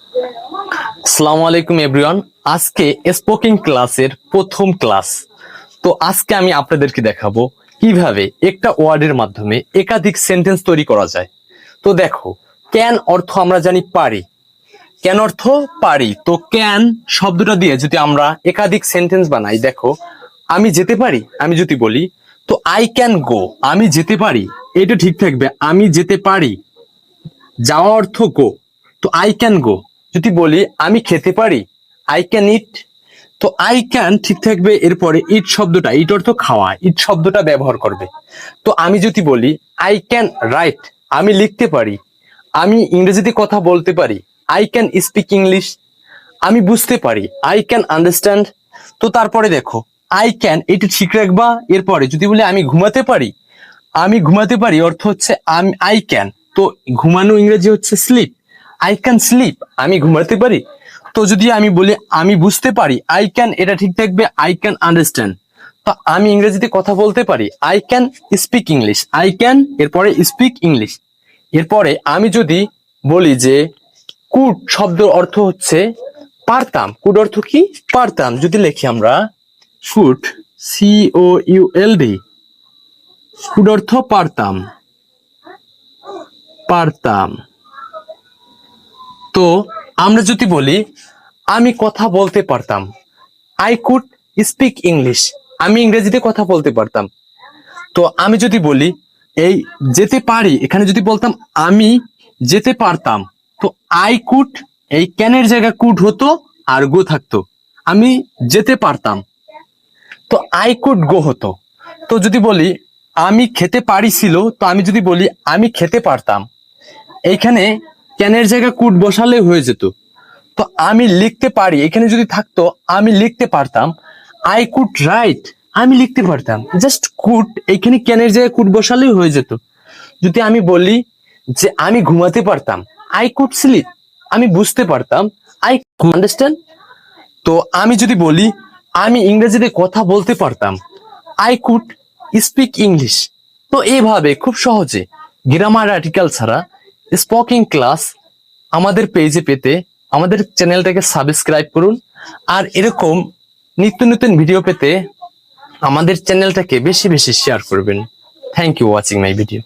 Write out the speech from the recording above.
আসসালামু আলাইকুম এভরিওয়ান। আজকে স্পোকিং ক্লাসের প্রথম ক্লাস। তো আজকে আমি আপনাদেরকে দেখাবো কিভাবে একটা ওয়ার্ডের মাধ্যমে একাধিক সেন্টেন্স তৈরি করা যায়। তো দেখো, ক্যান অর্থ আমরা জানি পারি। ক্যান অর্থ পারি। তো ক্যান শব্দটা দিয়ে যদি আমরা একাধিক সেন্টেন্স বানাই, দেখো আমি যেতে পারি, আমি যদি বলি তো আই ক্যান গো, আমি যেতে পারি, এটা ঠিক থাকবে আমি যেতে পারি। যাওয়া অর্থ গো, তো আই ক্যান গো। যদি বলি আমি খেতে পারি, আই ক্যান ইট, তো আই ক্যান ঠিক থাকবে। এরপরে ইট শব্দটা, ইট অর্থ খাওয়া, ইট শব্দটা ব্যবহার করবে। তো আমি যদি বলি আই ক্যান রাইট, আমি লিখতে পারি, আমি ইংরেজিতে কথা বলতে পারি, আই ক্যান স্পিক ইংলিশ, আমি বুঝতে পারি, আই ক্যান আন্ডারস্ট্যান্ড। তো তারপরে দেখো আই ক্যান, এটা ঠিক রাখবা। এরপরে যদি বলি আমি ঘুমাতে পারি, আমি ঘুমাতে পারি অর্থ হচ্ছে আমি আই ক্যান, তো ঘুমানো ইংরেজি হচ্ছে স্লিপ, আই ক্যান স্লিপ, আমি ঘুমাতে পারি। তো যদি আমি বলি আমি বুঝতে পারি, আই ক্যান, এটা ঠিক থাকবে আই ক্যান আন্ডারস্ট্যান্ড। তো আমি ইংরেজিতে কথা বলতে পারি, I can speak English, I can এরপরে স্পিক ইংলিশ। এরপরে আমি যদি বলি যে কুড শব্দের অর্থ হচ্ছে পারতাম, কুড অর্থ কি পারতাম, যদি লিখি আমরা ফুড, COULD, কুড অর্থ পারতাম, পারতাম। তো আমরা যদি বলি আমি কথা বলতে পারতাম, আই কুড স্পিক ইংলিশ, আমি ইংরেজিতে কথা বলতে পারতাম। তো আমি যদি বলি এই যেতে পারি, এখানে যদি বলতাম আমি যেতে পারতাম, তো আই কুড, এই ক্যানের জায়গায় কুড হতো আর গো থাকতো, আমি যেতে পারতাম, তো আই কুড গো হতো। তো যদি বলি আমি খেতে পারিছিল, তো আমি যদি বলি আমি খেতে পারতাম, এইখানে ক্যানের জায়গায় কুড বসালে হয়ে যেত। তো আমি লিখতে পারি, এখানে যদি থাকতো আমি লিখতে পারতাম, আই কুড রাইট, আমি লিখতে পারতাম, জাস্ট কুড এইখানে ক্যানের জায়গায় কুড বসালেই হয়ে যেত। যদি আমি বলি যে আমি ঘুমাতে পারতাম, আই কুড স্লিপ, আমি বুঝতে পারতাম, আই আন্ডারস্ট্যান্ড। তো আমি যদি বলি আমি ইংরেজিতে কথা বলতে পারতাম, আই কুড স্পিক ইংলিশ। তো এইভাবে খুব সহজে গ্রামার আর্টিকেল ছাড়া স্পোকিং ক্লাস আমাদের পেজে পেতে আমাদের চ্যানেলটাকে সাবস্ক্রাইব করুন। আর এরকম নিত্য নতুন ভিডিও পেতে আমাদের চ্যানেলটাকে বেশি বেশি শেয়ার করবেন। Thank you watching my video.